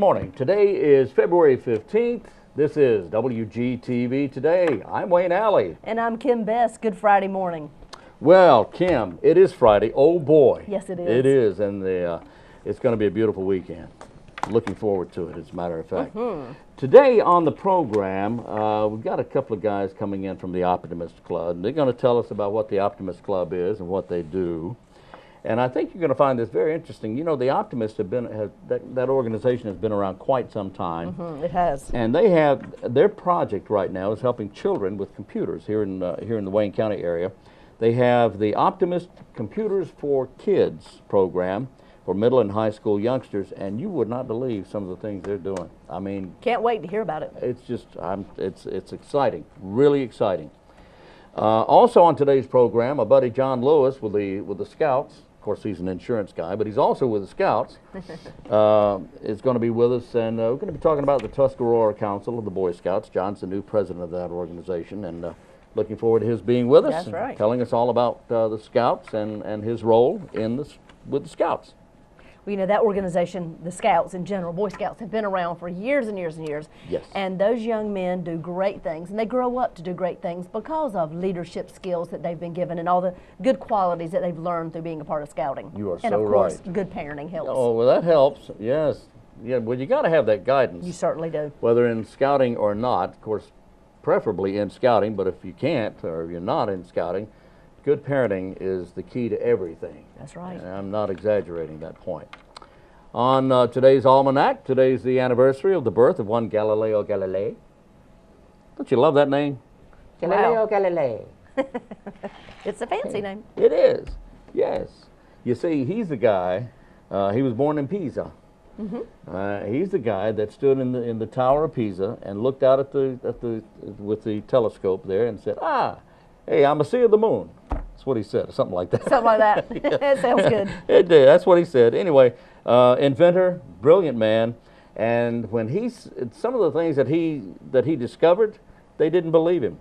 morning. Today is February 15th. This is WGTV Today. I'm Wayne Alley. And I'm Kim Best. Good Friday morning. Well, Kim, it is Friday. Oh, boy. Yes, it is. It is, and it's going to be a beautiful weekend. Looking forward to it, as a matter of fact. Today on the program, we've got a couple of guys coming in from the Optimist Club. And they're going to tell us about what the Optimist Club is and what they do. And I think you're going to find this very interesting. You know, the Optimists have been, that organization has been around quite some time. It has. And they have, their project right now is helping children with computers here in the Wayne County area. They have the Optimist Computers for Kids program for middle and high school youngsters, and you would not believe some of the things they're doing. I mean, can't wait to hear about it. It's just, it's exciting, really exciting. Also on today's program, my buddy John Lewis with the Scouts. Of course, he's an insurance guy, but he's also with the Scouts. Is going to be with us, and we're going to be talking about the Tuscarora Council of the Boy Scouts. John's the new president of that organization, and looking forward to his being with us. That's right. Telling us all about the Scouts and his role with the Scouts. Well, you know, that organization, the Scouts in general, Boy Scouts, have been around for years and years and years. Yes. And those young men do great things, and they grow up to do great things because of leadership skills that they've been given and all the good qualities that they've learned through being a part of Scouting. You are so right. And of course, good parenting helps. Oh, well, that helps, yes. Yeah, well, you got to have that guidance. You certainly do. Whether in Scouting or not, of course, preferably in Scouting, but if you can't or you're not in Scouting, good parenting is the key to everything. That's right. And I'm not exaggerating that point. On today's almanac, today's the anniversary of the birth of one Galileo Galilei. Don't you love that name? Galileo Galilei. It's a fancy name. It is, yes. You see, he's the guy, he was born in Pisa. He's the guy that stood in the Tower of Pisa and looked out at with the telescope there and said, hey, I'm a see of the moon. That's what he said, or something like that. Something like that. That sounds good. It did. That's what he said. Anyway, inventor, brilliant man, and when some of the things that he discovered, they didn't believe him,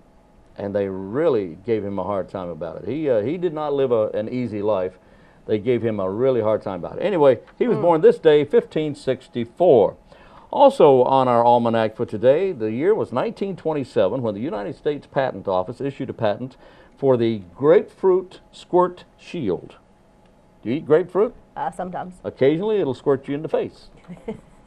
and they really gave him a hard time about it. He did not live an easy life. They gave him a really hard time about it. Anyway, he was born this day, 1564. Also on our almanac for today, the year was 1927 when the United States Patent Office issued a patent for the grapefruit squirt shield. Do you eat grapefruit? Sometimes. Occasionally it'll squirt you in the face,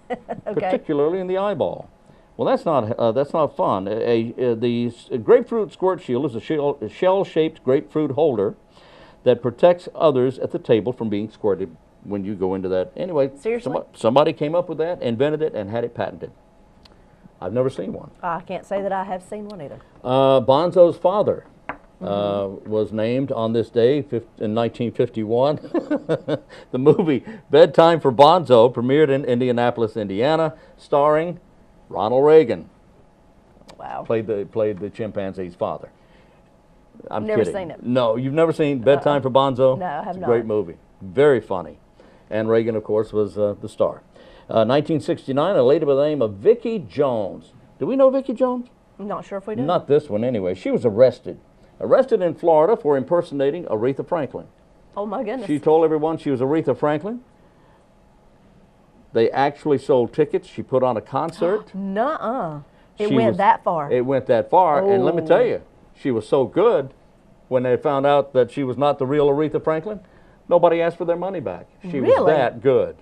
Okay. particularly in the eyeball. Well, that's not fun. The grapefruit squirt shield is a shell-shaped grapefruit holder that protects others at the table from being squirted when you go into that. Anyway, Seriously? Somebody came up with that, invented it, and had it patented. I've never seen one. I can't say that I have seen one either. Bonzo's father was named on this day in 1951. The movie Bedtime for Bonzo premiered in Indianapolis, Indiana, starring Ronald Reagan. Wow. Played the chimpanzee's father. I'm Never kidding. seen it. No, you've never seen Bedtime for Bonzo? No, I have It's not. a great movie. Very funny. And Reagan, of course, was the star. 1969, a lady by the name of Vicki Jones. Do we know Vicki Jones? I'm not sure if we do. Not this one, anyway. She was arrested. Arrested in Florida for impersonating Aretha Franklin. Oh, my goodness. She told everyone she was Aretha Franklin. They actually sold tickets. She put on a concert. Nuh-uh. It went that far. It went that far. And let me Oh. tell you, she was so good when they found out that she was not the real Aretha Franklin, nobody asked for their money back. She was Really? that good.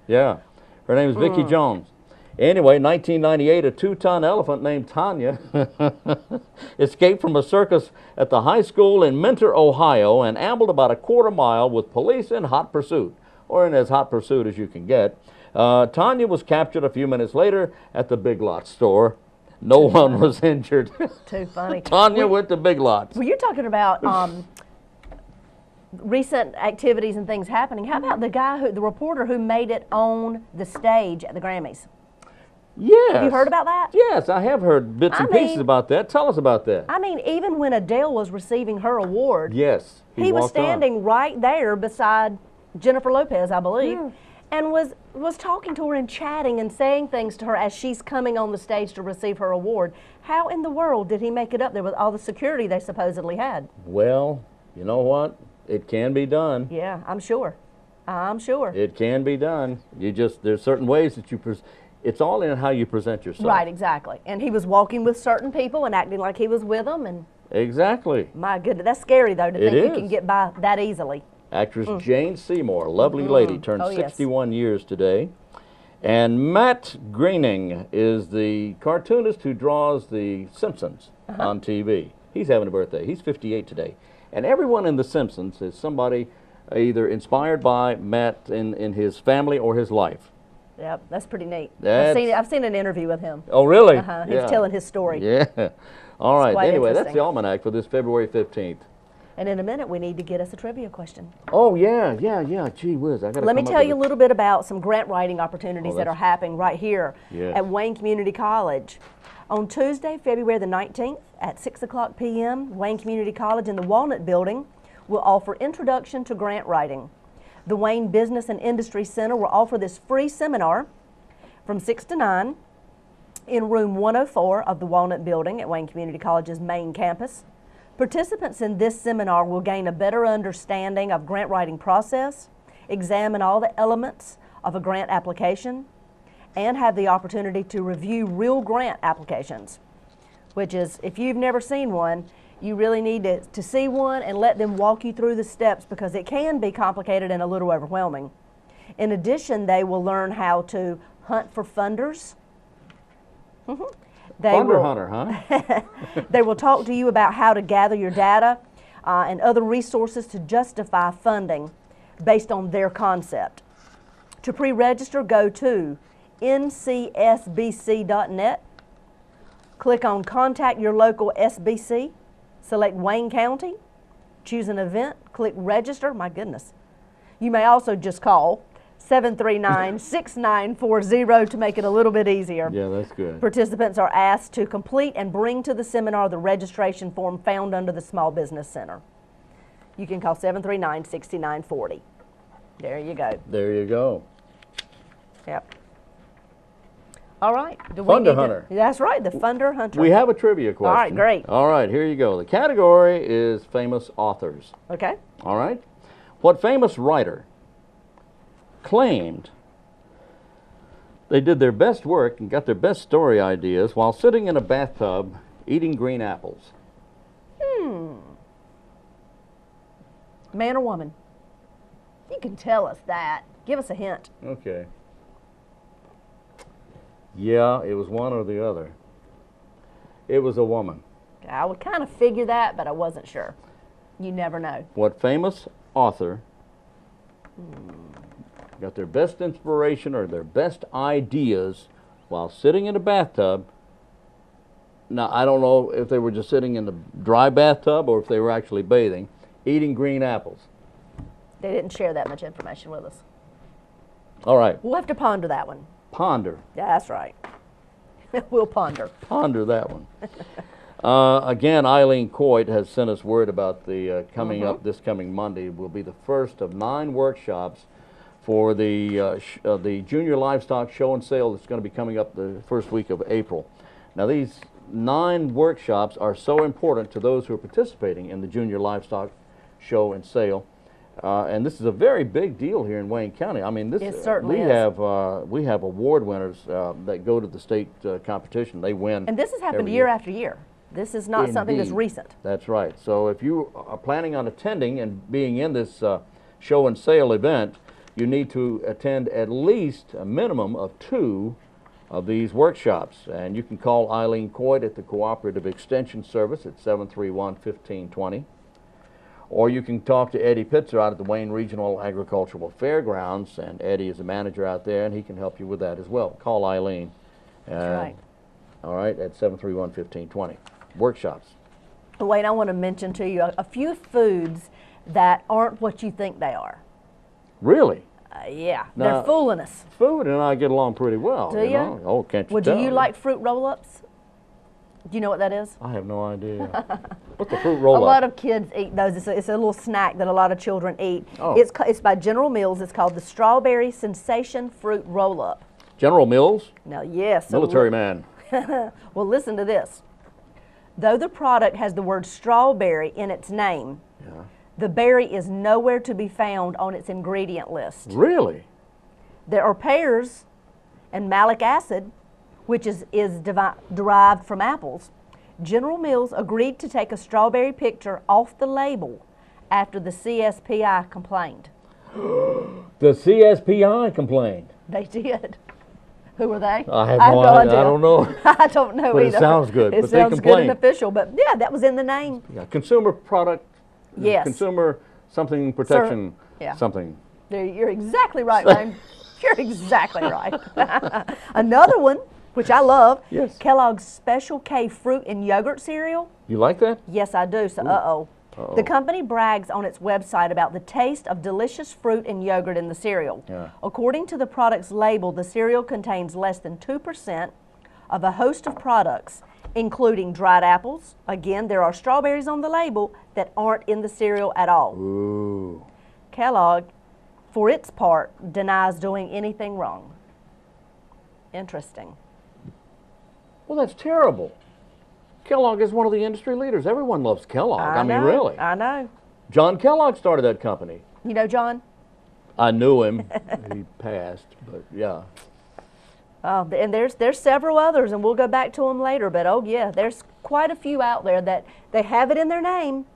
Yeah. Her name is Vicki Jones. Anyway, 1998, a 2-ton elephant named Tanya escaped from a circus at the high school in Mentor, Ohio, and ambled about a quarter mile with police in hot pursuit, or in as hot pursuit as you can get. Tanya was captured a few minutes later at the Big Lots store. No one was injured. Too funny. Tanya went to Big Lots. Well, you're talking about recent activities and things happening. How about the reporter who made it on the stage at the Grammys? Yes. Have you heard about that? Yes, I have heard bits and pieces about that. Tell us about that. I mean, even when Adele was receiving her award, Yes. he was walked on. standing right there beside Jennifer Lopez, I believe, and was talking to her and chatting and saying things to her as she's coming on the stage to receive her award. How in the world did he make it up there with all the security they supposedly had? Well, you know what? It can be done. Yeah, I'm sure. I'm sure. It can be done. There's certain ways that It's all in how you present yourself. Right, exactly. And he was walking with certain people and acting like he was with them. And exactly. my goodness, that's scary though to think you can get by that easily. Actress Jane Seymour, lovely lady, turned 61 years today. And Matt Groening is the cartoonist who draws The Simpsons on TV. He's having a birthday. He's 58 today. And everyone in The Simpsons is somebody either inspired by Matt in his family or his life. Yep, that's pretty neat. That's, I've seen an interview with him. Oh, really? He's telling his story. Yeah. All right. Anyway, that's interesting. the almanac for this February 15th. And in a minute, we need to get us a trivia question. Oh, yeah. Gee whiz. Let me tell you a little bit about some grant writing opportunities that are happening right here at Wayne Community College. On Tuesday, February the 19th at 6:00 p.m., Wayne Community College in the Walnut Building will offer Introduction to Grant Writing. The Wayne Business and Industry Center will offer this free seminar from 6 to 9 in room 104 of the Walnut Building at Wayne Community College's main campus. Participants in this seminar will gain a better understanding of grant writing process, examine all the elements of a grant application, and have the opportunity to review real grant applications, which is, if you've never seen one, you really need to see one and let them walk you through the steps because it can be complicated and a little overwhelming. In addition, they will learn how to hunt for funders. Funder hunter, huh? They will talk to you about how to gather your data and other resources to justify funding based on their concept. To pre-register, go to ncsbc.net, click on Contact Your Local SBC, select Wayne County, choose an event, click Register. My goodness. You may also just call 739-6940 to make it a little bit easier. Yeah, that's good. Participants are asked to complete and bring to the seminar the registration form found under the Small Business Center. You can call 739-6940. There you go. There you go. Yep. All right. Funder hunter. That's right, the funder hunter. We have a trivia question. All right, great. All right, here you go. The category is famous authors. Okay. All right. What famous writer claimed they did their best work and got their best story ideas while sitting in a bathtub eating green apples? Man or woman? You can tell us that. Give us a hint. Okay. Yeah, it was one or the other. It was a woman. I would kind of figure that, but I wasn't sure. You never know. What famous author got their best inspiration or their best ideas while sitting in a bathtub? Now, I don't know if they were just sitting in the dry bathtub or if they were actually bathing, eating green apples. They didn't share that much information with us. All right. We'll have to ponder that one. Ponder. Yeah, that's right. We'll ponder. Ponder that one. Again, Eileen Coit has sent us word about the coming up this coming Monday will be the first of 9 workshops for the Junior Livestock Show and Sale that's going to be coming up the first week of April. Now, these 9 workshops are so important to those who are participating in the Junior Livestock Show and Sale. And this is a very big deal here in Wayne County. I mean, this it certainly we have award winners that go to the state competition. They win. And this has happened year after year. This is not something that's recent. That's right. So if you are planning on attending and being in this show and sale event, you need to attend at least a minimum of 2 of these workshops. And you can call Eileen Coit at the Cooperative Extension Service at 731-1520. Or you can talk to Eddie Pitzer out at the Wayne Regional Agricultural Fairgrounds, and Eddie is a manager out there, and he can help you with that as well. Call Eileen. That's right. All right, at 731-1520. Workshops. Wayne, I want to mention to you a few foods that aren't what you think they are. Really? Yeah, now, they're fooling us. Food and I get along pretty well. Do you? Know? Oh, can't you well, tell? Do you like fruit roll-ups? Do you know what that is? I have no idea. What's the fruit roll-up? A lot of kids eat those. It's a little snack that a lot of children eat. Oh. It's by General Mills. It's called the Strawberry Sensation Fruit Roll-Up. General Mills? Now, yes. Military man. Well, listen to this. Though the product has the word strawberry in its name, the berry is nowhere to be found on its ingredient list. Really? There are pears and malic acid, which is derived from apples, General Mills agreed to take a strawberry picture off the label after the CSPI complained. The CSPI complained. They did. Who were they? I have no idea. I don't know. I don't know but either. It sounds good. It but sounds they good and official, but yeah, that was in the name. Yeah, consumer product. Yes. Consumer something protection. Yeah. Something. You're exactly right, Wayne. You're exactly right. Another one, which I love. Yes. Kellogg's Special K fruit and yogurt cereal. You like that? Yes, I do. So, uh-oh. The company brags on its website about the taste of delicious fruit and yogurt in the cereal. Yeah. According to the product's label, the cereal contains less than 2% of a host of products, including dried apples. Again, there are strawberries on the label that aren't in the cereal at all. Ooh. Kellogg, for its part, denies doing anything wrong. Interesting. Well, that's terrible. Kellogg is one of the industry leaders. Everyone loves Kellogg. I mean, really. I know. John Kellogg started that company. You know John? I knew him. He passed, but yeah. And there's several others, and we'll go back to them later. But oh yeah, there's quite a few out there that they have it in their name,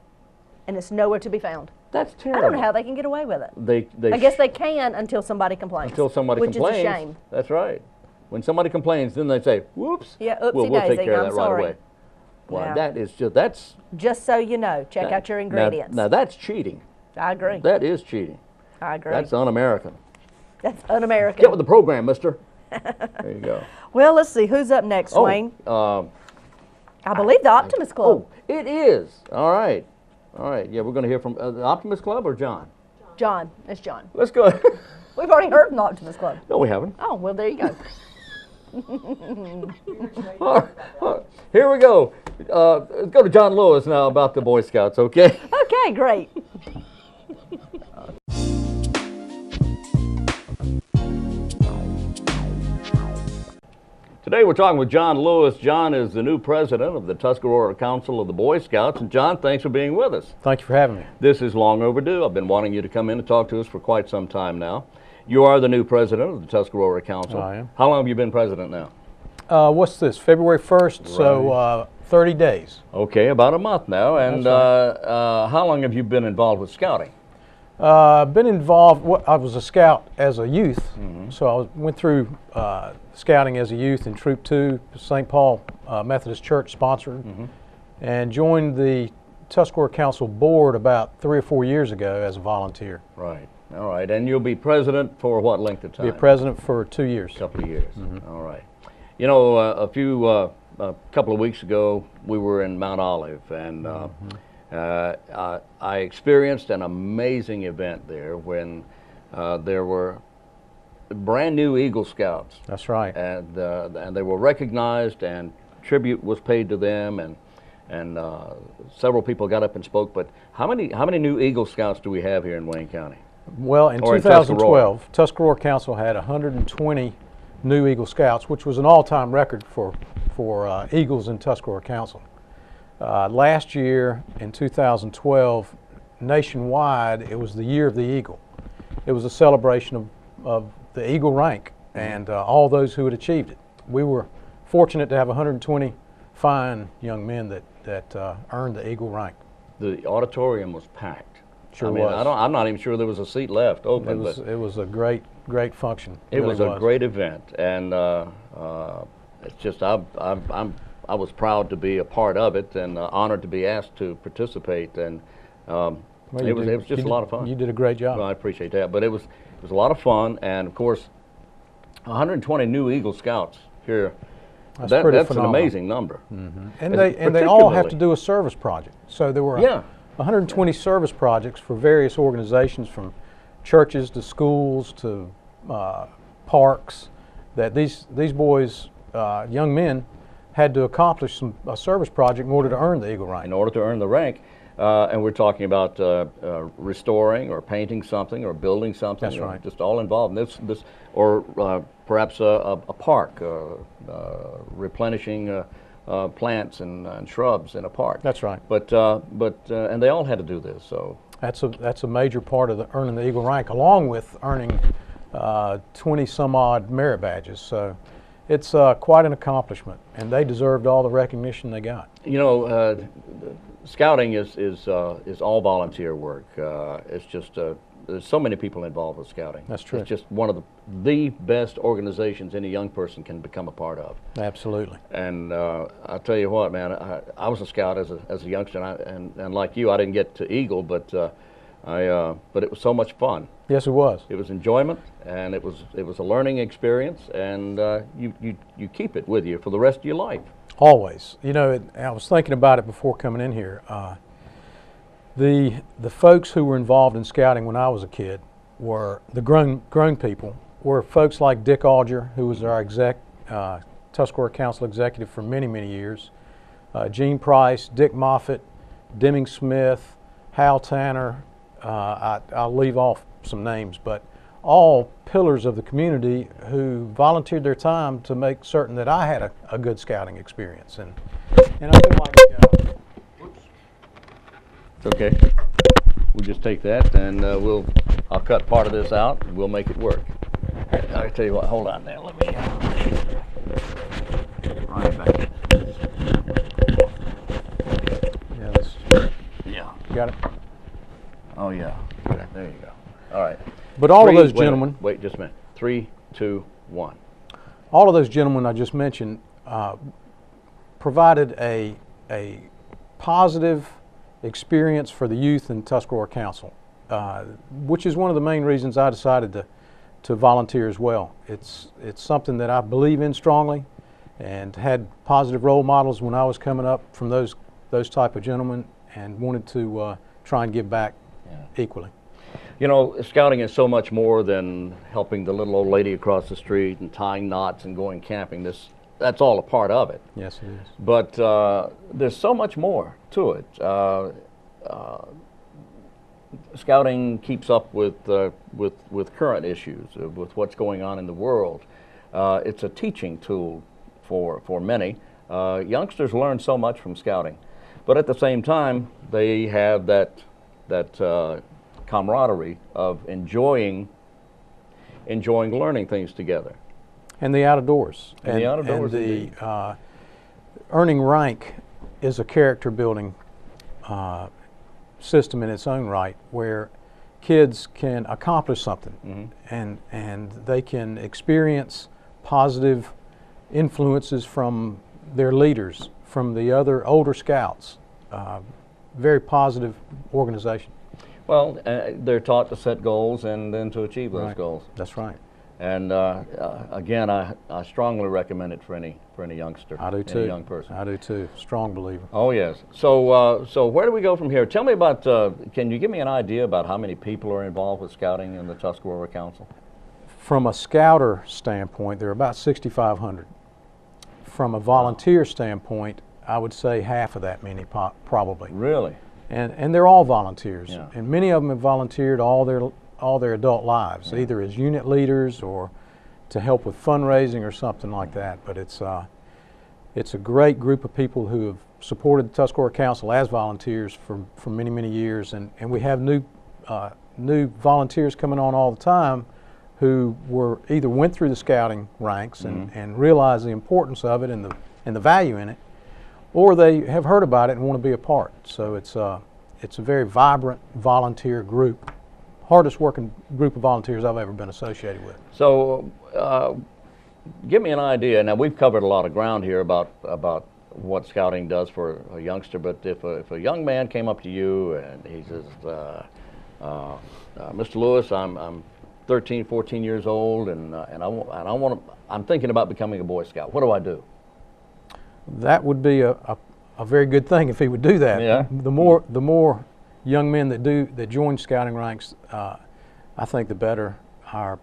and it's nowhere to be found. That's terrible. I don't know how they can get away with it. They I guess they can until somebody complains. Until somebody complains. Which is a shame. That's right. When somebody complains, then they say, "Whoops." Yeah, oopsie we'll daisy. take care of I'm that sorry. right away. Well, Yeah. that is that's. Just so you know, check out your ingredients. Now that's cheating. I agree. That is cheating. I agree. That's un-American. That's un-American. Get with the program, mister. There you go. Well, let's see. Who's up next, Wayne? I believe the Optimist Club. Oh, it is. All right. All right. Yeah, we're going to hear from the Optimist Club or John? John. It's John. Let's go. We've already heard from the Optimist Club. No, we haven't. Oh, well, there you go. All right. Here we go. Let's go to John Lewis now about the Boy Scouts, okay? Okay, great. Today we're talking with John Lewis. John is the new president of the Tuscarora Council of the Boy Scouts. And John, thanks for being with us. Thank you for having me. This is long overdue. I've been wanting you to come in and talk to us for quite some time now. You are the new president of the Tuscarora Council. I am. How long have you been president now? What's this, February 1st, so 30 days. Okay, about a month now. And That's how long have you been involved with scouting? Been involved, I was a scout as a youth, so I went through scouting as a youth in Troop 2, St. Paul Methodist Church sponsored, and joined the Tuscarora Council board about 3 or 4 years ago as a volunteer. Right. All right. And you'll be president for what length of time? Be a president for 2 years. A couple of years. All right. You know, a couple of weeks ago, we were in Mount Olive, and I experienced an amazing event there when there were brand new Eagle Scouts. That's right. And they were recognized, and tribute was paid to them, and several people got up and spoke. But how many new Eagle Scouts do we have here in Wayne County? Well, in 2012, Tuscarora Council had 120 new Eagle Scouts, which was an all-time record for Eagles in Tuscarora Council. Last year, in 2012, nationwide, it was the Year of the Eagle. It was a celebration of the Eagle rank and all those who had achieved it. We were fortunate to have 120 fine young men that earned the Eagle rank. The auditorium was packed. Sure was. I'm not even sure there was a seat left open. It was a great function. It was a great event, and it's just I was proud to be a part of it, and honored to be asked to participate, and it was just a lot of fun. You did a great job. Well, I appreciate that, but it was a lot of fun, and of course, 120 new Eagle Scouts here. That's That's an phenomenal. Amazing number. And they all have to do a service project. So there were 120 service projects for various organizations, from churches to schools to parks, that these boys, young men, had to accomplish a service project in order to earn the Eagle rank. In order to earn the rank, and we're talking about restoring or painting something or building something. That's right. Just all involved in this, or perhaps a park, replenishing plants and shrubs in a park. That's right. But and they all had to do this. So that's a major part of earning the Eagle rank, along with earning 20 some odd merit badges. So it's quite an accomplishment, and they deserved all the recognition they got. You know, scouting is all volunteer work. It's just there's so many people involved with scouting. That's true. It's just one of the best organizations any young person can become a part of. Absolutely. And I'll tell you what, man, I was a scout as a youngster, and like you, I didn't get to Eagle, but but it was so much fun. Yes, it was. It was enjoyment, and it was a learning experience, and you keep it with you for the rest of your life. Always. You know, I was thinking about it before coming in here. The folks who were involved in scouting when I was a kid were the grown people. Were folks like Dick Alger, who was our Tuscarora Council executive for many, many years. Gene Price, Dick Moffitt, Deming Smith, Hal Tanner. I'll leave off some names, but all pillars of the community who volunteered their time to make certain that I had a good scouting experience. And I feel like, It's okay. We'll just take that, and I'll cut part of this out, and we'll make it work. I'll tell you what, hold on there, let me right back. Yeah. Got it? Oh yeah, there you go. All right. But all of those gentlemen. Wait just a minute. 3, 2, 1. All of those gentlemen I just mentioned provided a positive experience for the youth in Tuscarora Council, which is one of the main reasons I decided to volunteer as well. It's something that I believe in strongly, and had positive role models when I was coming up from those type of gentlemen, and wanted to try and give back equally. You know, scouting is so much more than helping the little old lady across the street and tying knots and going camping. That's all a part of it. Yes, it is. But there's so much more to it. Scouting keeps up with current issues, with what's going on in the world. It's a teaching tool for many. Youngsters learn so much from scouting, but at the same time, they have that camaraderie of enjoying learning things together. And the outdoors. And the outdoors, and the earning rank is a character building system in its own right, where kids can accomplish something, and they can experience positive influences from their leaders, from the other older scouts. Very positive organization. Well, they're taught to set goals and then to achieve those goals. That's right. And again, I strongly recommend it for any youngster. I do too. Any young person. I do too. Strong believer. Oh yes. So where do we go from here? Tell me about. Can you give me an idea about how many people are involved with scouting in the Tuscarora Council? From a scouter standpoint, there are about 6,500. From a volunteer standpoint, I would say half of that many, probably. Really? And they're all volunteers, Yeah. and many of them have volunteered all their adult lives, either as unit leaders or to help with fundraising or something like that. But it's a great group of people who have supported the Tuscarora Council as volunteers for many, many years, and we have new volunteers coming on all the time who either went through the scouting ranks and realize the importance of it and the value in it, or they have heard about it and want to be a part. So it's a very vibrant volunteer group, hardest working group of volunteers I've ever been associated with. So give me an idea. Now, we've covered a lot of ground here about what scouting does for a youngster, but if a young man came up to you and he says, Mr. Lewis, I'm 13, 14 years old, and I'm thinking about becoming a Boy Scout. What do I do? That would be a very good thing if he would do that. Yeah. The more young men that join scouting ranks, I think the better our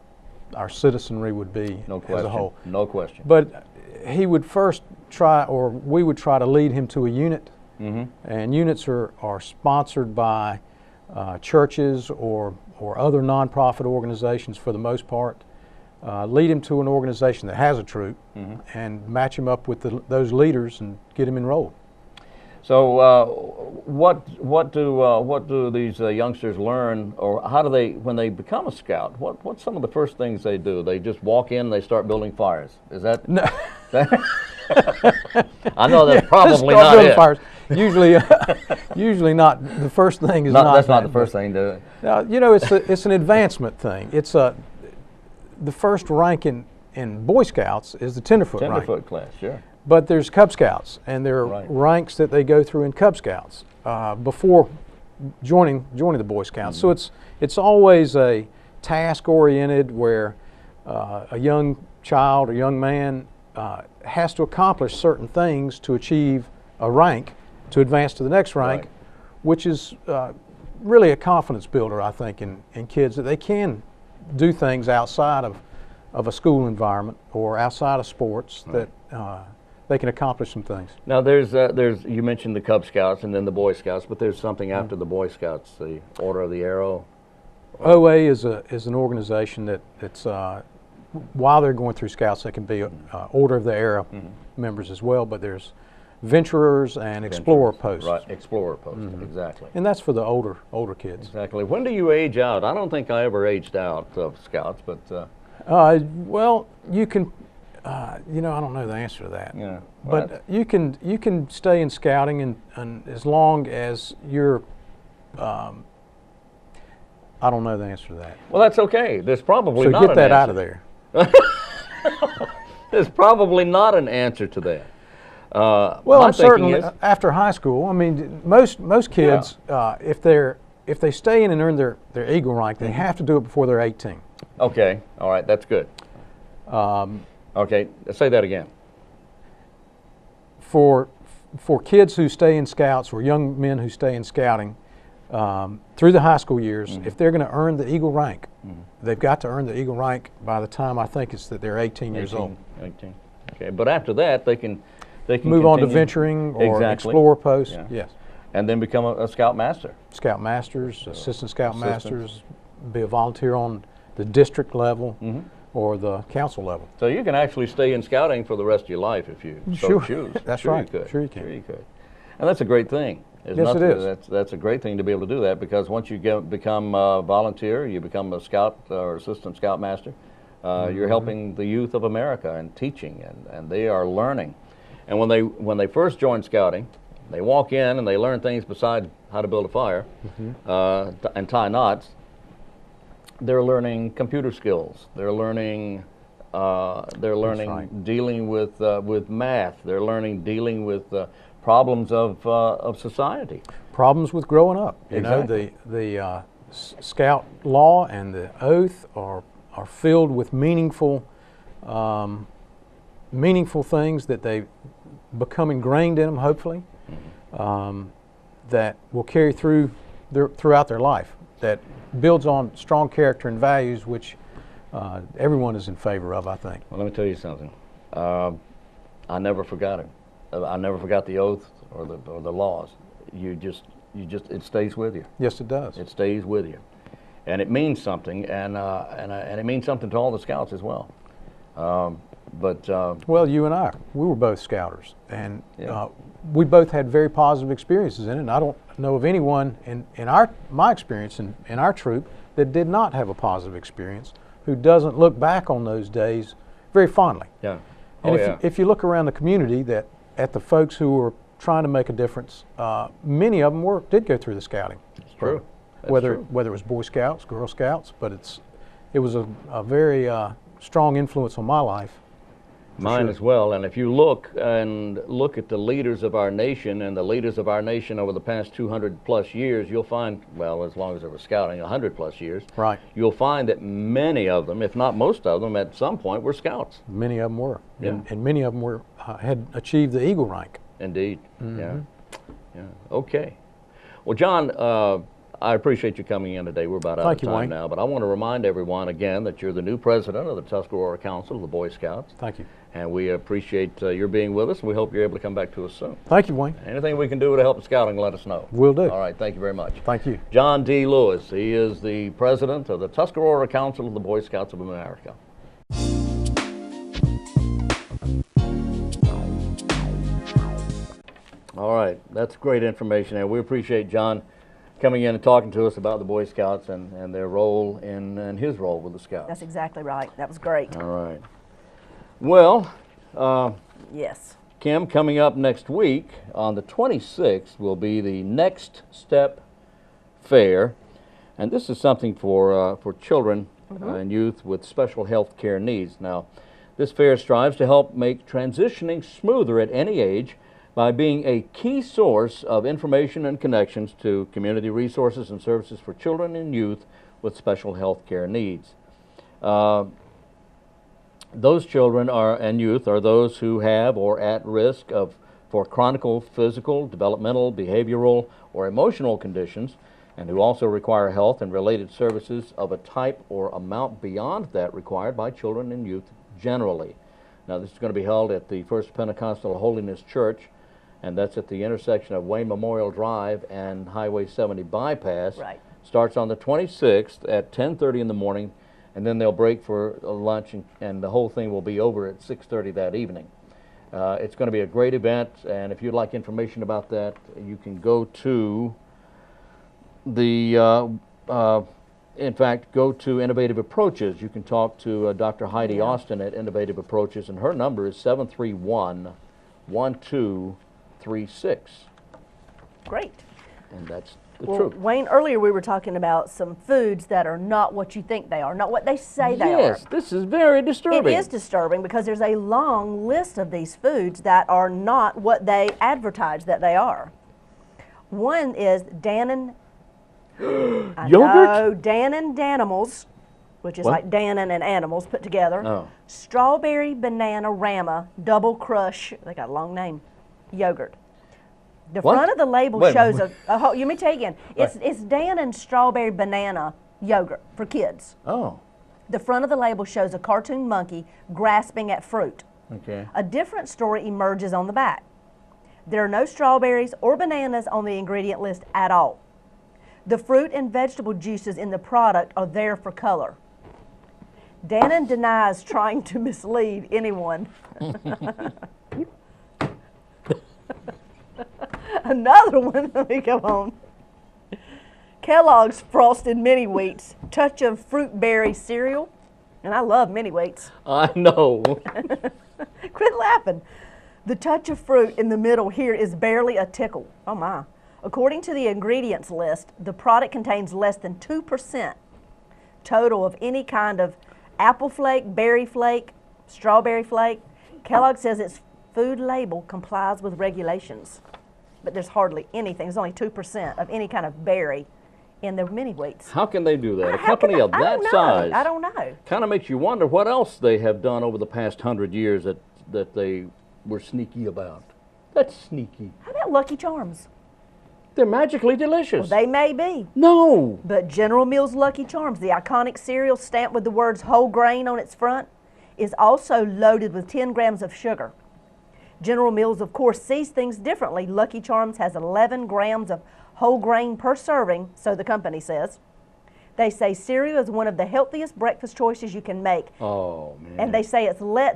citizenry would be as a whole. No question. But he would first try, or we would try to lead him to a unit, and units are sponsored by churches or other nonprofit organizations for the most part. Lead him to an organization that has a troop and match him up with those leaders and get him enrolled. So what do these youngsters learn, or how do they, when they become a scout, what's some of the first things they do? They just walk in, they start building fires. Is that? No. I know that's probably not it. Fires. Usually, usually not. The first thing is not. That's not the first thing to do. You know, it's an advancement thing. It's the first rank in Boy Scouts is the tenderfoot rank. Tenderfoot class, sure. But there's Cub Scouts, and there are ranks that they go through in Cub Scouts before joining the Boy Scouts. So it's always a task-oriented, where a young child or young man has to accomplish certain things to achieve a rank, to advance to the next rank, which is really a confidence builder, I think, in kids, that they can do things outside of a school environment or outside of sports, that they can accomplish some things. Now there's you mentioned the Cub Scouts and then the Boy Scouts, but there's something after the Boy Scouts, the Order of the Arrow. OA is an organization that's while they're going through Scouts, they can be Order of the Arrow members as well, but there's Venturers and Explorer Posts. Right, Explorer Posts, exactly. And that's for the older kids. Exactly. When do you age out? I don't think I ever aged out of Scouts, but... well, you can, you know, I don't know the answer to that. Yeah. But you can stay in Scouting and as long as you're, I don't know the answer to that. Well, that's okay. There's probably not an answer. So get that out of there. There's probably not an answer to that. Well, I'm certain after high school, I mean, most kids, if they stay in and earn their Eagle rank, they have to do it before they're 18. Okay, all right, that's good. Okay, say that again. For kids who stay in Scouts, or young men who stay in Scouting through the high school years, if they're going to earn the Eagle rank, they've got to earn the Eagle rank by the time, I think it's that they're 18 years old. 18. Okay, but after that, they can move on to Venturing or Explorer Post. Yeah. Yes. And then become a Scout Master. Scout Masters, Assistant Scout Masters, be a volunteer on the district level or the council level. So you can actually stay in Scouting for the rest of your life if you so choose. That's sure right. You could. Sure you can. Sure you could. And that's a great thing. Yes, it is. That's a great thing to be able to do that, because once you become a volunteer, you become a Scout or Assistant Scout Master, you're helping the youth of America and teaching, and they are learning. And when they first join Scouting, they walk in and they learn things besides how to build a fire and tie knots. They're learning computer skills. They're learning dealing with math. They're learning dealing with problems of society. Problems with growing up. You know, the Scout law and the oath are filled with meaningful things that they become ingrained in them, hopefully, that will carry throughout their life, that builds on strong character and values, which everyone is in favor of, I think. Well, let me tell you something. I never forgot it. I never forgot the oath or the laws. It stays with you. Yes, it does. It stays with you, and it means something, and it means something to all the Scouts as well. Well, you and I, we were both Scouters, and we both had very positive experiences in it. And I don't know of anyone in my experience in our troop that did not have a positive experience, who doesn't look back on those days very fondly. Yeah. And if you look around the community, at the folks who were trying to make a difference, many of them did go through the Scouting. It's true. Whether it was Boy Scouts, Girl Scouts, but it was a very strong influence on my life. Mine as well. And if you look at the leaders of our nation and the leaders of our nation over the past 200 plus years, you'll find, well, as long as they were Scouting, 100 plus years, right, you'll find that many of them, if not most of them, at some point were Scouts. Many of them were. Yeah. And many of them had achieved the Eagle rank. Indeed. Yeah. Okay. Well, John, I appreciate you coming in today. We're about out of time now, but I want to remind everyone again that you're the new president of the Tuscarora Council of the Boy Scouts. Thank you. And we appreciate your being with us, and we hope you're able to come back to us soon. Thank you, Wayne. Anything we can do to help Scouting, let us know. Will do. All right, thank you very much. Thank you. John D. Lewis, he is the president of the Tuscarora Council of the Boy Scouts of America. All right, that's great information, and we appreciate John coming in and talking to us about the Boy Scouts and their role and his role with the Scouts. That's exactly right. That was great. All right. Well, Yes. Kim, coming up next week on the 26th will be the Next Step Fair, and this is something for children and youth with special health care needs. Now, this fair strives to help make transitioning smoother at any age by being a key source of information and connections to community resources and services for children and youth with special health care needs. Those children and youth are those who have or at risk for chronic physical, developmental, behavioral, or emotional conditions, and who also require health and related services of a type or amount beyond that required by children and youth generally. Now, this is going to be held at the First Pentecostal Holiness Church, and that's at the intersection of Wayne Memorial Drive and Highway 70 bypass. Right. Starts on the 26th at 10:30 in the morning, and then they'll break for lunch, and the whole thing will be over at 6:30 that evening. It's going to be a great event, and if you'd like information about that, you can go to in fact, go to Innovative Approaches. You can talk to Dr. Heidi Austin at Innovative Approaches, and her number is 731-1236. Great. And that's the Well, truth. Wayne, earlier we were talking about some foods that are not what you think they are, not what they say they are. Yes, this is very disturbing. It is disturbing because there's a long list of these foods that are not what they advertise that they are. One is Dannon. Yogurt? Dannon Danimals, which is What? like Dannon and animals put together. Oh. Strawberry Banana Rama Double Crush. They got a long name. Yogurt. The What? front of the label Wait, shows wait. you may tell you again. It's Dannon Strawberry Banana Yogurt for kids. Oh, The front of the label shows a cartoon monkey grasping at fruit. okay. A different story emerges on the back. There are no strawberries or bananas on the ingredient list at all. The fruit and vegetable juices in the product are there for color. Dannon denies trying to mislead anyone. Another one, let me go on. Kellogg's Frosted Mini Wheats, touch of fruit berry cereal. And I love mini wheats. I know. Quit laughing. The touch of fruit in the middle here is barely a tickle. Oh my. According to the ingredients list, the product contains less than 2% total of any kind of apple flake, berry flake, strawberry flake. Kellogg says its food label complies with regulations, but there's hardly anything. There's only 2% of any kind of berry in the mini wheats. How can they do that? A How can company they- of I that don't know. size I don't know. kind of makes you wonder what else they have done over the past 100 years that they were sneaky about. That's sneaky. How about Lucky Charms? They're magically delicious. They may be. No. But General Mills Lucky Charms, the iconic cereal stamped with the words whole grain on its front, is also loaded with 10 grams of sugar. General Mills, of course, sees things differently. Lucky Charms has 11 grams of whole grain per serving, so the company says. They say cereal is one of the healthiest breakfast choices you can make. Oh, man. And they say it's less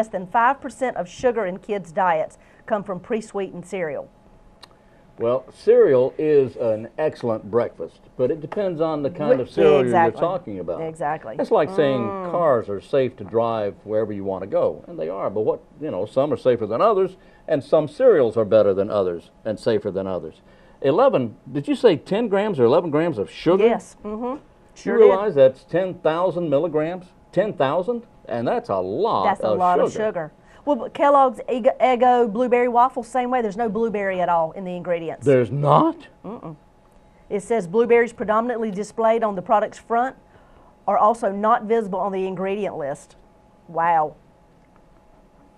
than 5% of sugar in kids' diets come from pre-sweetened cereal. Well, cereal is an excellent breakfast, but it depends on the kind of cereal Exactly. you're talking about. Exactly. It's like saying cars are safe to drive wherever you want to go, and they are, but some are safer than others, and some cereals are better than others and safer than others. 11, did you say 10 grams or 11 grams of sugar? Yes. Mm-hmm. Sure You did. realize that's 10,000 milligrams? 10,000? And that's a lot That's a of lot sugar. of sugar. Well, but Kellogg's Eggo blueberry waffles, same way. There's no blueberry at all in the ingredients. There's not? It says blueberries predominantly displayed on the product's front are also not visible on the ingredient list. Wow.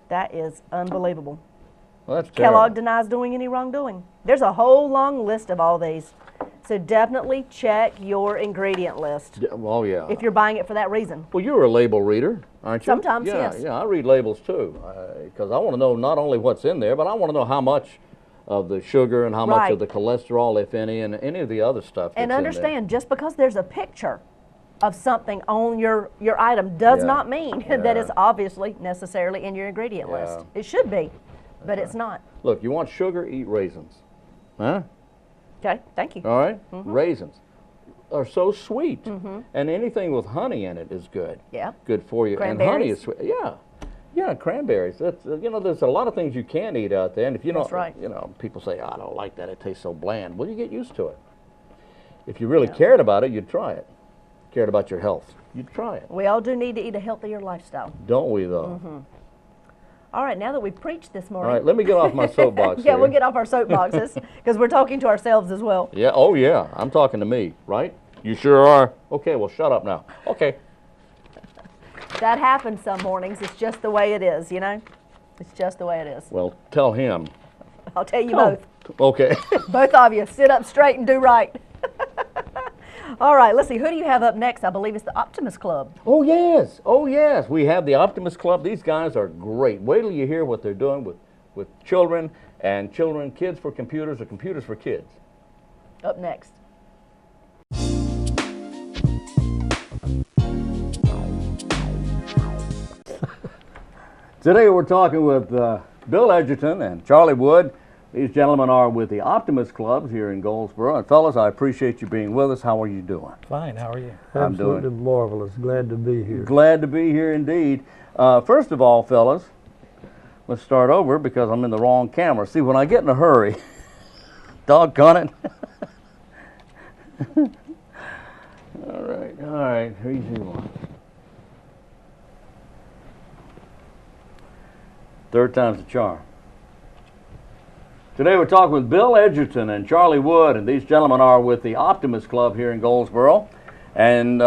That is unbelievable. Well, that's terrible. Kellogg denies doing any wrongdoing. There's a whole long list of all these. So definitely check your ingredient list Oh, yeah. if you're buying it for that reason. Well, you're a label reader, aren't you? Sometimes, yeah, yes. Yeah, I read labels too, because I want to know not only what's in there, but I want to know how much of the sugar and how much Right. of the cholesterol, if any, and any of the other stuff that's And in understand, just because there's a picture of something on your item does Yeah. not mean Yeah. that it's obviously necessarily in your ingredient list. Yeah. It should be. but it's not. Look, you want sugar, eat raisins. Huh? Okay, thank you. All right? Raisins are so sweet. And anything with honey in it is good. Yeah. Good for you. And honey is sweet. Yeah. Yeah, cranberries. That's, you know, there's a lot of things you can eat out there. And if you don't, you know, people say, oh, I don't like that. It tastes so bland. Well, you get used to it. If you really cared about it, you'd try it. Cared about your health, you'd try it. We all do need to eat a healthier lifestyle. Don't we, though? All right, now that we've preached this morning. All right, let me get off my soapbox Yeah, here. we'll get off our soapboxes because we're talking to ourselves as well. Yeah, oh yeah, I'm talking to me, right? You sure are. Okay, well, shut up now. Okay. That happens some mornings. It's just the way it is, you know? It's just the way it is. Well, tell him. I'll tell you both. Okay. Both of you, sit up straight and do right. All right, let's see. Who do you have up next? I believe it's the Optimist Club. Oh, yes. Oh, yes. We have the Optimist Club. These guys are great. Wait till you hear what they're doing with children and children, kids for computers or computers for kids. Up next. Today we're talking with Bill Edgerton and Charlie Wood. These gentlemen are with the Optimist Club here in Goldsboro. And fellas, I appreciate you being with us. How are you doing? Fine, how are you? I'm doing Absolutely marvelous. Glad to be here. Glad to be here indeed. First of all, fellas, let's start over because I'm in the wrong camera. See, when I get in a hurry, doggone it. All right, here's you one. Third time's the charm. Today we're talking with Bill Edgerton and Charlie Wood, and these gentlemen are with the Optimist Club here in Goldsboro. And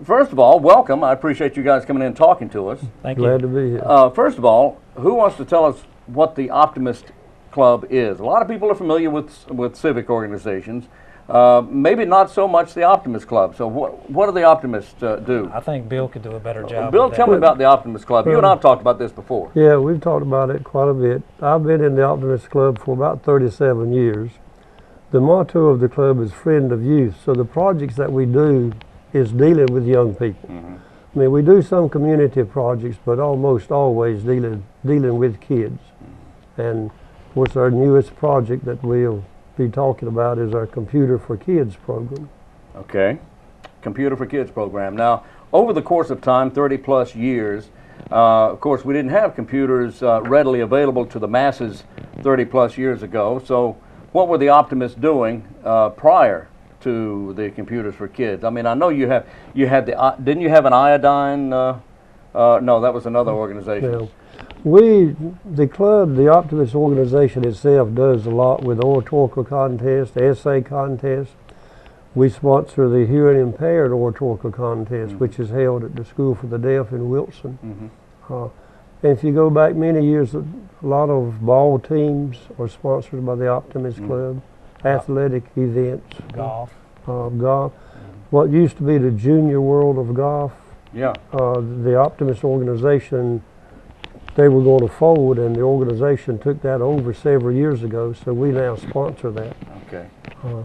first of all, welcome. I appreciate you guys coming in and talking to us. Thank you. Glad to be here. First of all, who wants to tell us what the Optimist Club is? A lot of people are familiar with civic organizations. Maybe not so much the Optimist Club. So what do the Optimists do? I think Bill could do a better job. Bill, of that. tell me about the Optimist Club. You and I have talked about this before. Yeah, we've talked about it quite a bit. I've been in the Optimist Club for about 37 years. The motto of the club is Friend of Youth. So the projects that we do is dealing with young people. I mean, we do some community projects, but almost always dealing with kids. And of course, our newest project that we'll be talking about is our Computer for Kids program. Okay, Computer for Kids program. Now, over the course of time, 30 plus years, of course, we didn't have computers readily available to the masses 30 plus years ago. So what were the Optimists doing prior to the Computers for Kids? I mean, I know you had the, didn't you have an iodine? No, that was another organization. Yeah. The club, the Optimist organization itself, does a lot with oratorical contests, essay contests. We sponsor the hearing impaired oratorical contest, which is held at the School for the Deaf in Wilson. And if you go back many years, a lot of ball teams are sponsored by the Optimist Club, athletic events, Golf. golf. What used to be the Junior World of Golf, the Optimist organization, they were going to fold, and the organization took that over several years ago, so we now sponsor that. Okay.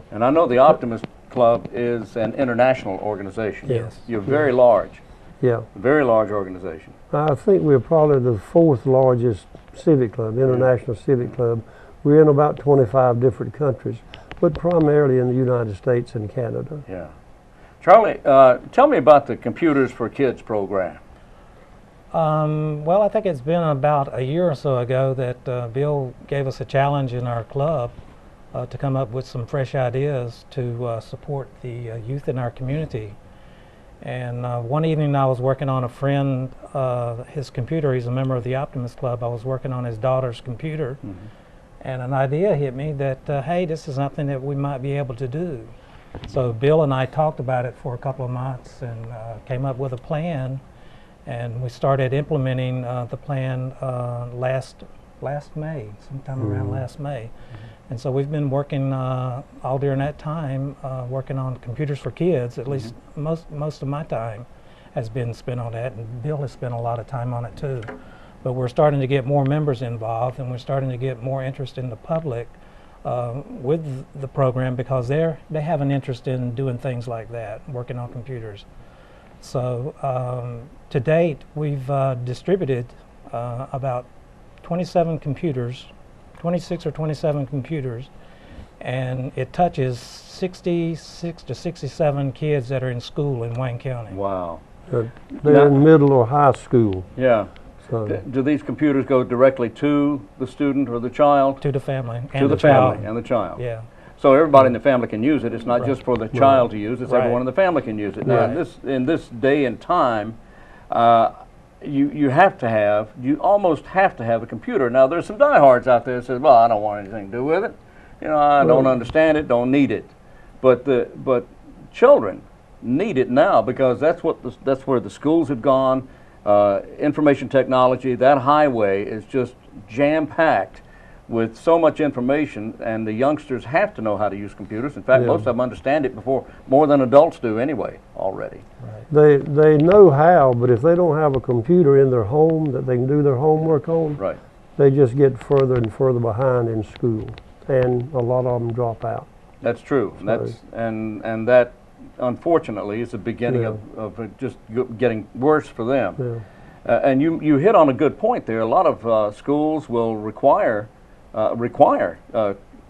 And I know the Optimist Club is an international organization. Yes. You're very large. Yeah. Very large organization. I think we're probably the fourth largest civic club, international civic club. We're in about 25 different countries, but primarily in the United States and Canada. Yeah. Charlie, tell me about the Computers for Kids program. Well, I think it's been about a year or so ago that Bill gave us a challenge in our club to come up with some fresh ideas to support the youth in our community. And one evening I was working on a friend, his computer. He's a member of the Optimist Club. I was working on his daughter's computer, and an idea hit me that, hey, this is something that we might be able to do. So Bill and I talked about it for a couple of months and came up with a plan. And we started implementing the plan last May, sometime around last May. And so we've been working all during that time, working on Computers for Kids. At least most of my time has been spent on that, and Bill has spent a lot of time on it too. But we're starting to get more members involved, and we're starting to get more interest in the public with the program because they have an interest in doing things like that, working on computers. So to date, we've distributed about 27 computers, 26 or 27 computers, and it touches 66 to 67 kids that are in school in Wayne County. Wow. They're in middle or high school. Yeah. So Do these computers go directly to the student or the child? To the family and To the the child. family and the child. Yeah. So everybody in the family can use it. It's not just for the child to use. It's Right. everyone in the family can use it. Now, Right. in this day and time, you almost have to have a computer. Now, there's some diehards out there that says, "Well, I don't want anything to do with it. You know, I don't understand it, don't need it." But children need it now because that's where the schools have gone. Information technology, that highway is just jam-packed with so much information, and the youngsters have to know how to use computers. In fact, most of them understand it more than adults do anyway already. Right. they know how, but if they don't have a computer in their home that they can do their homework on, Right. they just get further and further behind in school, and a lot of them drop out. That's true. And that, unfortunately, is the beginning of it just getting worse for them. Yeah. And you hit on a good point there. A lot of schools will require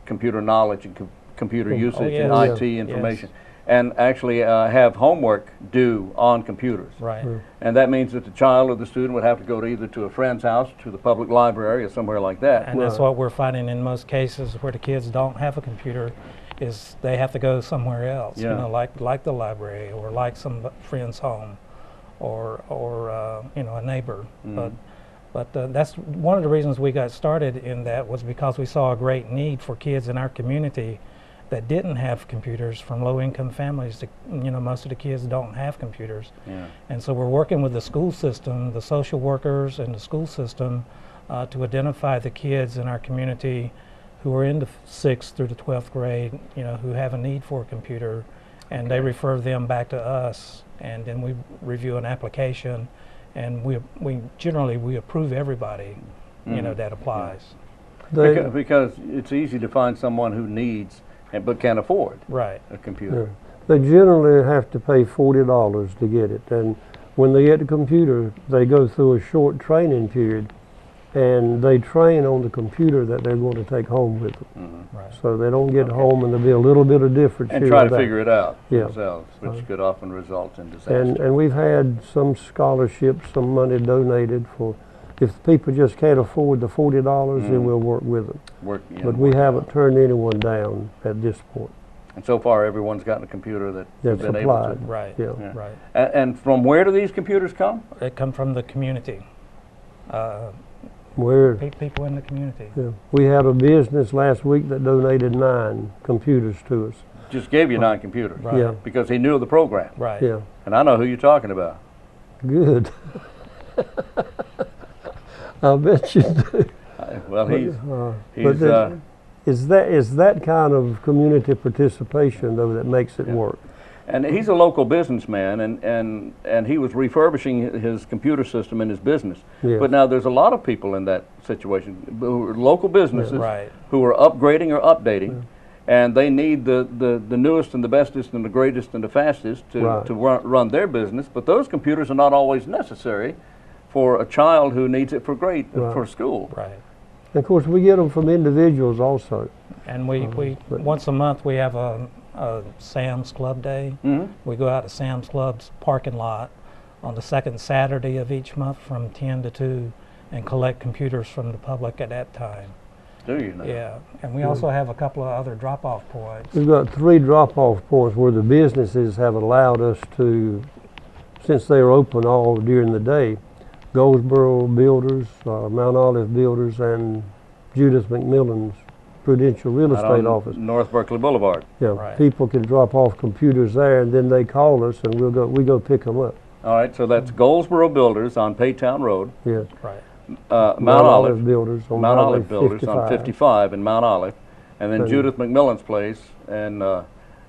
computer knowledge and computer usage and yes. IT information, and actually have homework due on computers. Right. And that means that the child or the student would have to go to either to a friend's house, to the public library, or somewhere like that. And that's what we're finding in most cases where the kids don't have a computer, is they have to go somewhere else. Yeah. You know, like the library or like some friend's home, or you know, a neighbor. But that's one of the reasons we got started in that, was because we saw a great need for kids in our community that didn't have computers, from low-income families. You know, most of the kids don't have computers. Yeah. And so we're working with the school system, the social workers and the school system, to identify the kids in our community who are in the 6th through the 12th grade, you know, who have a need for a computer, and they refer them back to us, and then we review an application, and we generally approve everybody, you know, that applies. Because it's easy to find someone who needs but can't afford Right. a computer. They generally have to pay $40 to get it, and when they get the computer, they go through a short training period, and they train on the computer that they're going to take home with them. Right. So they don't get home and there'll be a little bit of difference And here try and to there. figure it out Yeah. themselves, which could often result in disaster. And we've had some scholarships, some money donated for, if people just can't afford the $40, then we'll work with them. But we haven't turned anyone down at this point. And so far, everyone's gotten a computer that That's been able to. applied. Right. Yeah. Right. And from where do these computers come? They come from the community. Where People in the community. we had a business last week that donated 9 computers to us. Just gave you 9 computers. Right. Yeah, Because he knew the program. Right. yeah, And I know who you're talking about. good. I bet you do. Well, he's But then, is that kind of community participation though that makes it work? and he's a local businessman, and he was refurbishing his computer system in his business. Yeah. But now there's a lot of people in that situation, who are local businesses Right. who are upgrading or updating, and they need the newest and the bestest and the greatest and the fastest to run their business. But those computers are not always necessary for a child who needs it for school. Right. And of course, we get them from individuals also. And we once a month we have a Sam's Club Day. We go out to Sam's Club's parking lot on the second Saturday of each month from 10 to 2 and collect computers from the public at that time. Do you know? Yeah, and we also have a couple of other drop-off points. We've got 3 drop-off points where the businesses have allowed us to, since they are open all during the day, Goldsboro Builders, Mount Olive Builders, and Judith McMillan's Prudential Real Out Estate on Office. North Berkeley Boulevard. Yeah, Right. people can drop off computers there, and then they call us, and we go pick them up. All right, so that's Goldsboro Builders on Paytown Road, Yeah, Right. Mount Olive Builders on Mount Highway Olive Builders on 55 in Mount Olive, and then Judith McMillan's place. And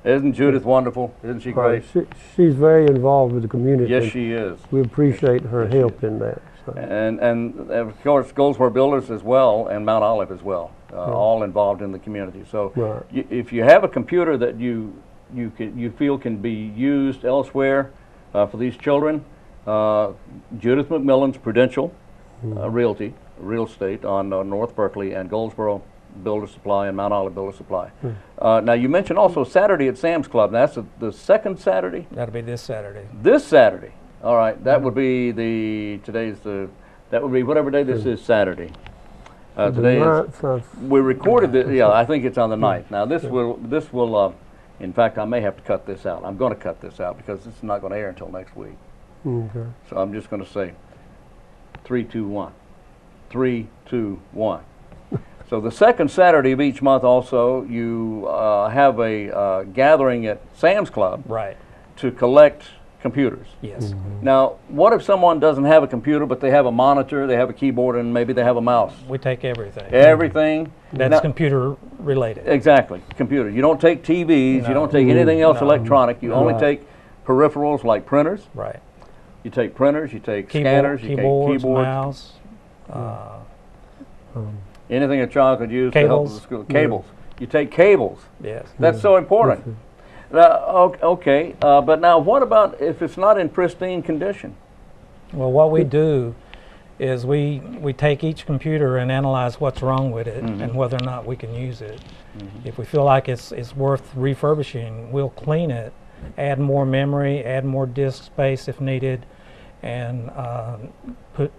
isn't Judith wonderful? Isn't she great? Right. She's very involved with the community. Yes, she is. We appreciate her Yes, she help in that. So. And of course, Goldsboro Builders as well, and Mount Olive as well, all involved in the community. So Right. if you have a computer that you feel can be used elsewhere for these children, Judith McMillan's Prudential Realty real estate on North Berkeley and Goldsboro Builder Supply and Mount Olive Builder Supply. Now you mentioned also Saturday at Sam's Club. Now, that's the second Saturday? That'll be this Saturday. This Saturday. All right, that would be that would be whatever day this is, Saturday. Today is, we recorded it, yeah, I think it's on the 9th. Now this will, in fact, I may have to cut this out. I'm going to cut this out because this is not going to air until next week. Okay. So I'm just going to say 3, 2, 1. 3, 2, 1. So the second Saturday of each month also, you have a gathering at Sam's Club to collect computers. Yes. Now, what if someone doesn't have a computer, but they have a monitor, they have a keyboard, and maybe they have a mouse? We take everything. Everything? That's computer related. Exactly, computer. You don't take TVs, you don't take anything else electronic. You only take peripherals like printers. Right. You take printers, you take scanners, you take keyboards, mouse. Anything a child could use to help with the school. Cables. You take cables. Yes. That's so important. Okay, but now what about if it's not in pristine condition? Well, what we do is we take each computer and analyze what's wrong with it and whether or not we can use it. If we feel like it's worth refurbishing, we'll clean it, add more memory, add more disk space if needed, and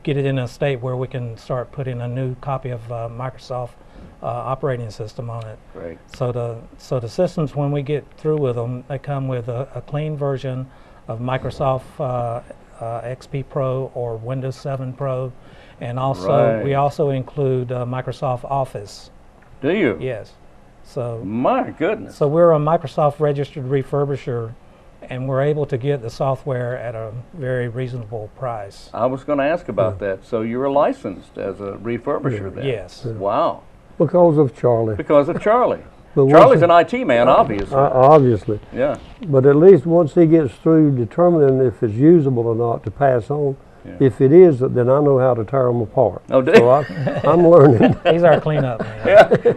get it in a state where we can start putting a new copy of Microsoft operating system on it. Great. So the systems, when we get through with them, they come with a clean version of Microsoft XP Pro or Windows 7 Pro, and also we also include Microsoft Office. Do you? Yes. So my goodness. So we're a Microsoft registered refurbisher, and we're able to get the software at a very reasonable price. I was going to ask about that. So you're licensed as a refurbisher then? Yes. Wow. Because of Charlie. Because of Charlie. But Charlie's an IT man, obviously. Obviously. Yeah. But at least once he gets through determining if it's usable or not to pass on, if it is, then I know how to tear them apart. Oh, do so I'm learning. He's our cleanup man. Yeah.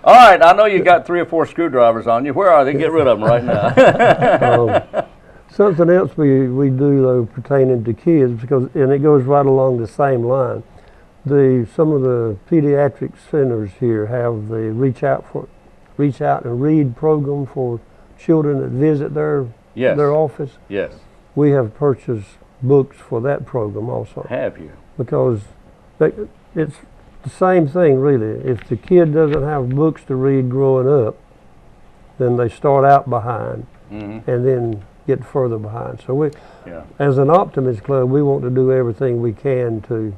All right. I know you got 3 or 4 screwdrivers on you. Where are they? Get rid of them right now. Something else we do though pertaining to kids, and it goes right along the same line. Some of the pediatric centers here have the Reach Out and Read program for children that visit their office. Yes. We have purchased books for that program also. Have you? Because it's the same thing really. If the kid doesn't have books to read growing up, then they start out behind and then get further behind. So we, as an Optimist Club, we want to do everything we can to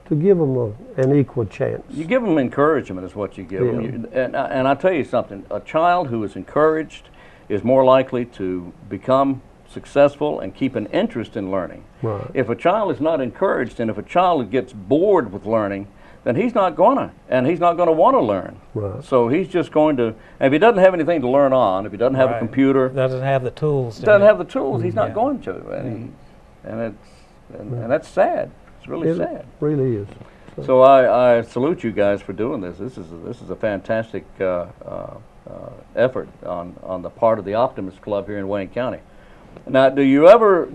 give them an equal chance. You give them encouragement is what you give them. And I'll tell you something, a child who is encouraged is more likely to become successful and keep an interest in learning. Right. If a child is not encouraged and if a child gets bored with learning, then he's not gonna want to learn. Right. So he's just going to, and if he doesn't have anything to learn on, if he doesn't have a computer, doesn't have the tools, he's not going to, and that's sad. It's really sad. It really is. So I salute you guys for doing this. This is a fantastic effort on the part of the Optimist Club here in Wayne County. Now, do you ever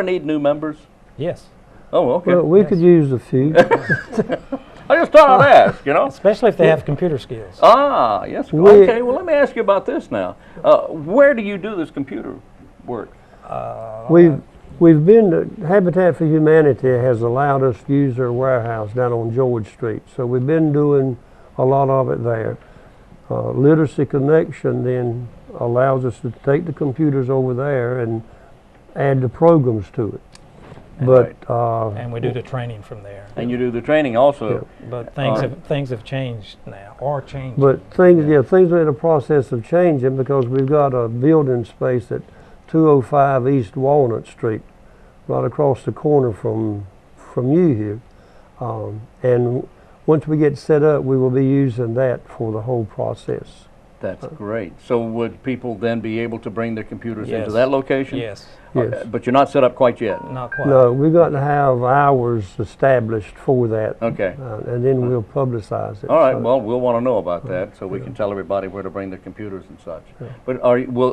need new members? Yes. Oh, okay. Well, we could use a few. I just thought I'd ask, Especially if they have computer skills. Ah, yes. Okay, well, let me ask you about this now. Where do you do this computer work? We've been, Habitat for Humanity has allowed us to use their warehouse down on George Street. So we've been doing a lot of it there. Literacy Connection then allows us to take the computers over there and add the programs to it. And we do the training from there. And you do the training also. But things have changed now, or changed. But things are in the process of changing because we've got a building space at 205 East Walnut Street, right across the corner from you here. And once we get set up, we will be using that for the whole process. That's great. So would people then be able to bring their computers into Yes. that location? Yes, Yes. But you're not set up quite yet? not quite. No, we got to have hours established for that. Okay. And then we'll publicize it. All right, So- well, we'll want to know about that so we can tell everybody where to bring their computers and such. But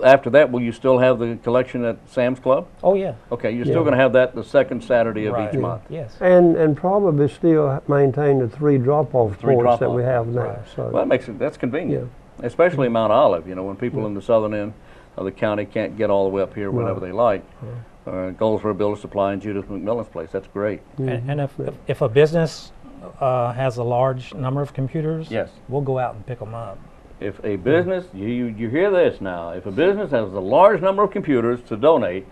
after that, will you still have the collection at Sam's Club? Oh, yeah. Okay, you're still Yeah. going to have that the second Saturday of Right. each month? Yes. And probably still maintain the 3 drop-off Three points that drop-off we have points, now. right. So, Well, that's convenient, especially Mount Olive, you know, when people in the southern end of the county can't get all the way up here whenever they like. Goldsboro Builder Supply and Judith McMillan's place, that's great. And if a business has a large number of computers, Yes. we'll go out and pick them up. If a business, you hear this now, if a business has a large number of computers to donate,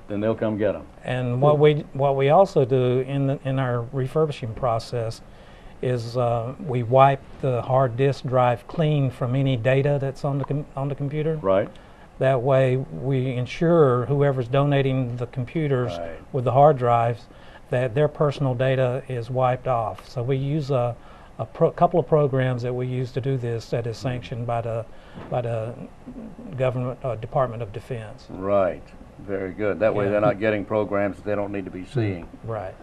then they'll come get them. And what we also do in our refurbishing process is we wipe the hard disk drive clean from any data that's on the computer. Right? That way, we ensure whoever's donating the computers Right. with the hard drives that their personal data is wiped off. So we use a couple of programs that we use to do this that is sanctioned by the government Department of Defense. Right. Very good. That way they're not getting programs that they don't need to be seeing. Right.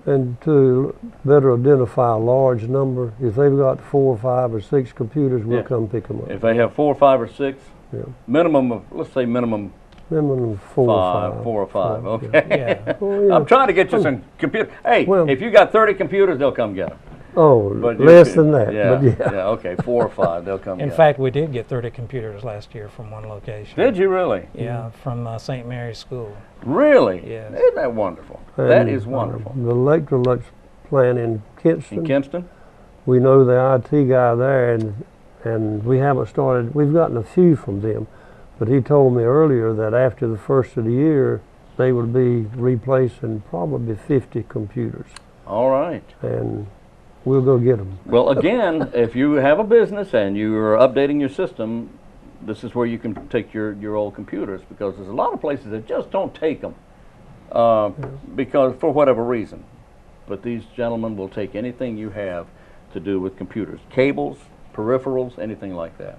and to better identify a large number, if they've got 4 or 5 or 6 computers, we'll Yeah. come pick them up. If they have 4, 5, or 6, Yeah. minimum of, let's say minimum Minimum 4 or 5. 4 or 5, Yeah. okay? Yeah. Well, yeah. I'm trying to get you some computers. Hey, Well- if you got 30 computers, they'll come get them. Oh, But less than that, but yeah. Yeah, okay, 4 or 5, they'll come In get fact, we did get 30 computers last year from one location. them. Did you really? Yeah, from St. Mary's School. Really? Yes. Isn't that wonderful? That And, is wonderful. The Electrolux plant in Kinston, In Kinston? we know the IT guy there, and we haven't started. We've gotten a few from them, but he told me earlier that after the first of the year, they would be replacing probably 50 computers, All right. and we'll go get them. Well, again, if you have a business and you're updating your system, this is where you can take your old computers, because there's a lot of places that just don't take them because for whatever reason. But these gentlemen will take anything you have to do with computers, cables, peripherals, anything like that.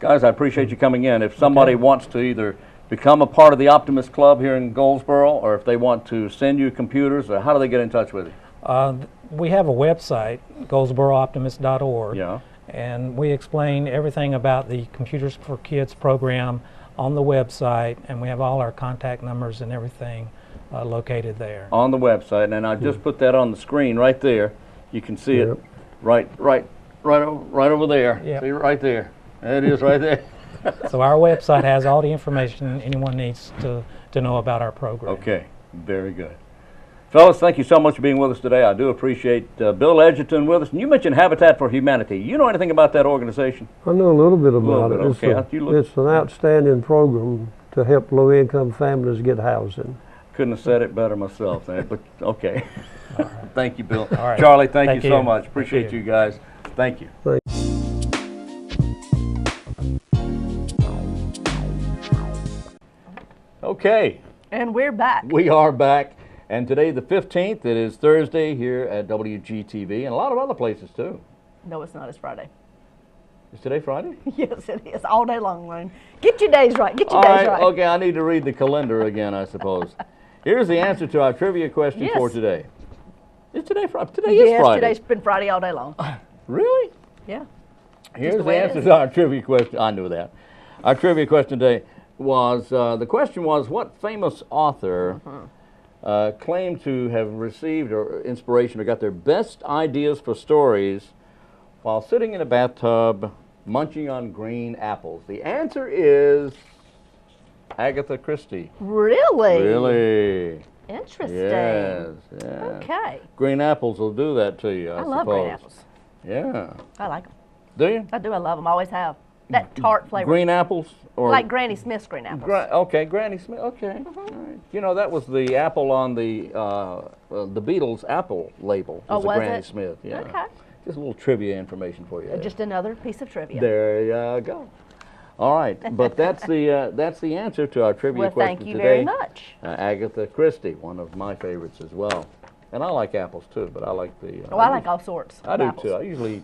Guys, I appreciate you coming in. If somebody wants to either become a part of the Optimist Club here in Goldsboro, or if they want to send you computers, how do they get in touch with you? We have a website, goldsborooptimist.org. Yeah. And we explain everything about the Computers for Kids program on the website, and we have all our contact numbers and everything located there. On the website, and I just put that on the screen right there. You can see it right over there. Yep. See it right there. There it is right there. So our website has all the information anyone needs to know about our program. Okay, very good. Fellas, thank you so much for being with us today. I do appreciate Bill Edgerton with us. And you mentioned Habitat for Humanity. You know anything about that organization? I know a little bit about bit, it. okay. It's an outstanding program to help low-income families get housing. Couldn't have said it better myself, but okay. Thank you, Bill. All right. Charlie, thank you so you. much. Thank Appreciate you. you guys. Thank you. Okay, And we're back. we are back. And today, the 15th, it is Thursday here at WGTV and a lot of other places too. No, it's not. It's Friday. Is today Friday? Yes, it is. All day long, Lane. Get your days right. Get your All days right, right. okay, I need to read the calendar again, I suppose. Here's the answer to our trivia question Yes. for today. Is today Friday? Today Yes, is Friday. today's been Friday all day long. Really? Yeah. Here's the the way it answer is. to our trivia question. I knew that. Our trivia question today was, the question was, what famous author claimed to have received or inspiration or got their best ideas for stories while sitting in a bathtub munching on green apples? The answer is Agatha Christie. Really? Really? Interesting. Yes. Yeah. Okay. Green apples will do that to you, I I suppose. love green apples. Yeah. I like them. Do you? I do. I love them. Always have. That tart flavor. Green apples? Or Like Granny Smith's green apples. Okay, Granny Smith. Okay, all right. You know, that was the apple on the Beatles apple label. Oh, a was Granny it? Smith. Yeah. Okay. Just a little trivia information for you. there. Just another piece of trivia. There you go. All right, but that's the answer to our trivia Well, question thank you today. very much. Agatha Christie, one of my favorites as well. And I like apples too, but I like the. Oh, I like all sorts. I of do apples. too. I usually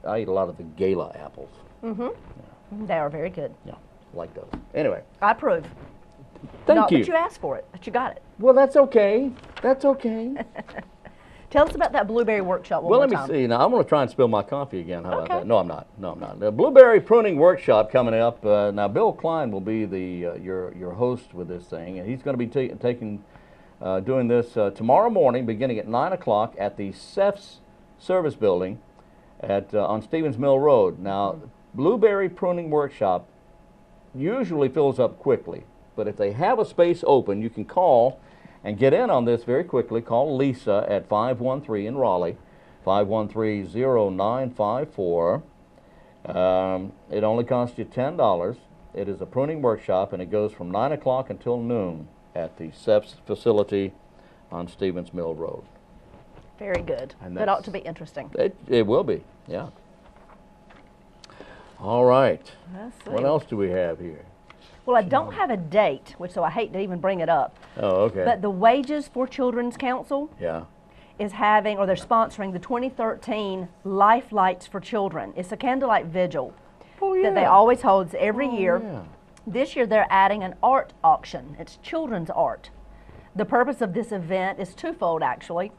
I eat a lot of the Gala apples. They are very good. Yeah, like those. Anyway, I approve. thank Not you. that you asked for it, but you got it. Well, that's okay. That's okay. Tell us about that blueberry workshop one Well, more let me time. see. Now, I'm going to try and spill my coffee again. How about Okay. that? No, I'm not. No, I'm not. The Blueberry Pruning Workshop coming up. Now, Bill Klein will be the your host with this thing, and he's going to be doing this tomorrow morning, beginning at 9 o'clock at the CEF's Service Building on Stevens Mill Road. Now, Blueberry Pruning Workshop usually fills up quickly, but if they have a space open, you can call and get in on this very quickly. Call Lisa at 513 in Raleigh, 513-0954. It only costs you $10. It is a pruning workshop, and it goes from 9 o'clock until noon at the CEF's facility on Stevens Mill Road. Very good. And That ought that's- to be interesting. It will be, yeah. All right. Let's see. What else do we have here? Well, I don't have a date, so I hate to even bring it up. Oh, okay. But the Wages for Children's Council Yeah. is having, or they're sponsoring, the 2013 Life Lights for Children. It's a candlelight vigil that they always hold every year. Yeah. This year they're adding an art auction. It's children's art. The purpose of this event is twofold, actually: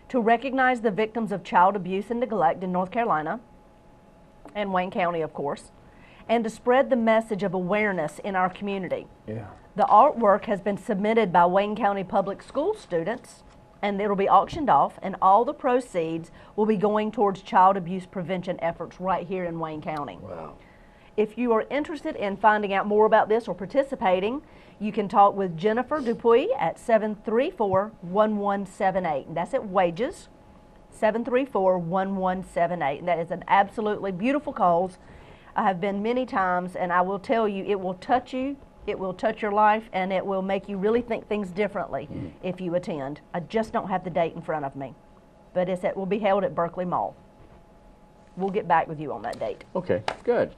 to recognize the victims of child abuse and neglect in North Carolina and Wayne County, of course, and to spread the message of awareness in our community. Yeah. The artwork has been submitted by Wayne County Public School students, and it'll be auctioned off, and all the proceeds will be going towards child abuse prevention efforts right here in Wayne County. Wow. If you are interested in finding out more about this or participating, you can talk with Jennifer Dupuy at 734-1178, and that's at Wages, 734-1178, and that is an absolutely beautiful cause. I have been many times, and I will tell you, it will touch you, it will touch your life, and it will make you really think things differently if you attend. I just don't have the date in front of me, but it will be held at Berkeley Mall. We'll get back with you on that date. Okay, good.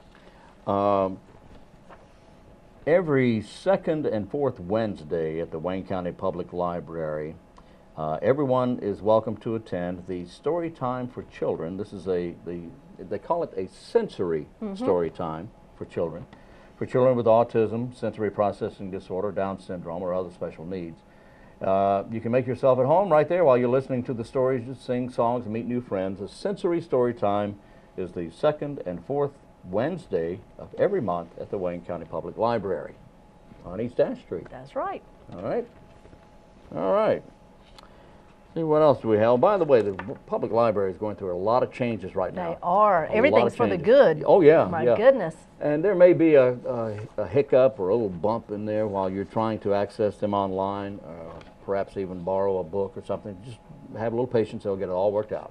Every second and fourth Wednesday at the Wayne County Public Library, everyone is welcome to attend the Story Time for Children. This is they call it a sensory story time for children with autism, sensory processing disorder, Down syndrome, or other special needs. You can make yourself at home right there while you're listening to the stories, just sing songs and meet new friends. A sensory story time is the second and fourth Wednesday of every month at the Wayne County Public Library on East Ash Street. That's right. All right. All right. See, what else do we have? By the way, the public library is going through a lot of changes right now. They are. A lot Everything's of for the changes. good. Oh, yeah. My yeah. goodness. And there may be a hiccup or a little bump in there while you're trying to access them online, perhaps even borrow a book or something. Just have a little patience. They'll get it all worked out.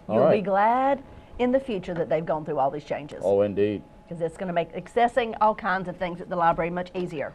All You'll right. be glad in the future that they've gone through all these changes. Oh, indeed. Because it's going to make accessing all kinds of things at the library much easier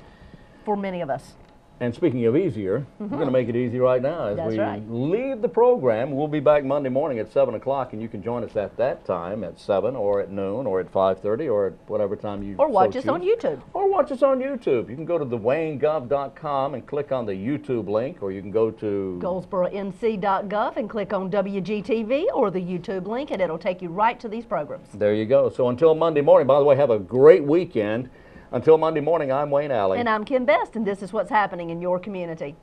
for many of us. And speaking of easier, we're going to make it easy right now. As That's we right. leave the program, we'll be back Monday morning at 7 o'clock, and you can join us at that time at 7 or at noon or at 5:30 or at whatever time you Or watch so us on choose. YouTube. Or watch us on YouTube. You can go to thewaynegov.com and click on the YouTube link, or you can go to GoldsboroNC.gov and click on WGTV or the YouTube link, and it'll take you right to these programs. There you go. So until Monday morning, by the way, have a great weekend. Until Monday morning, I'm Wayne Alley. And I'm Kim Best, and this is what's happening in your community.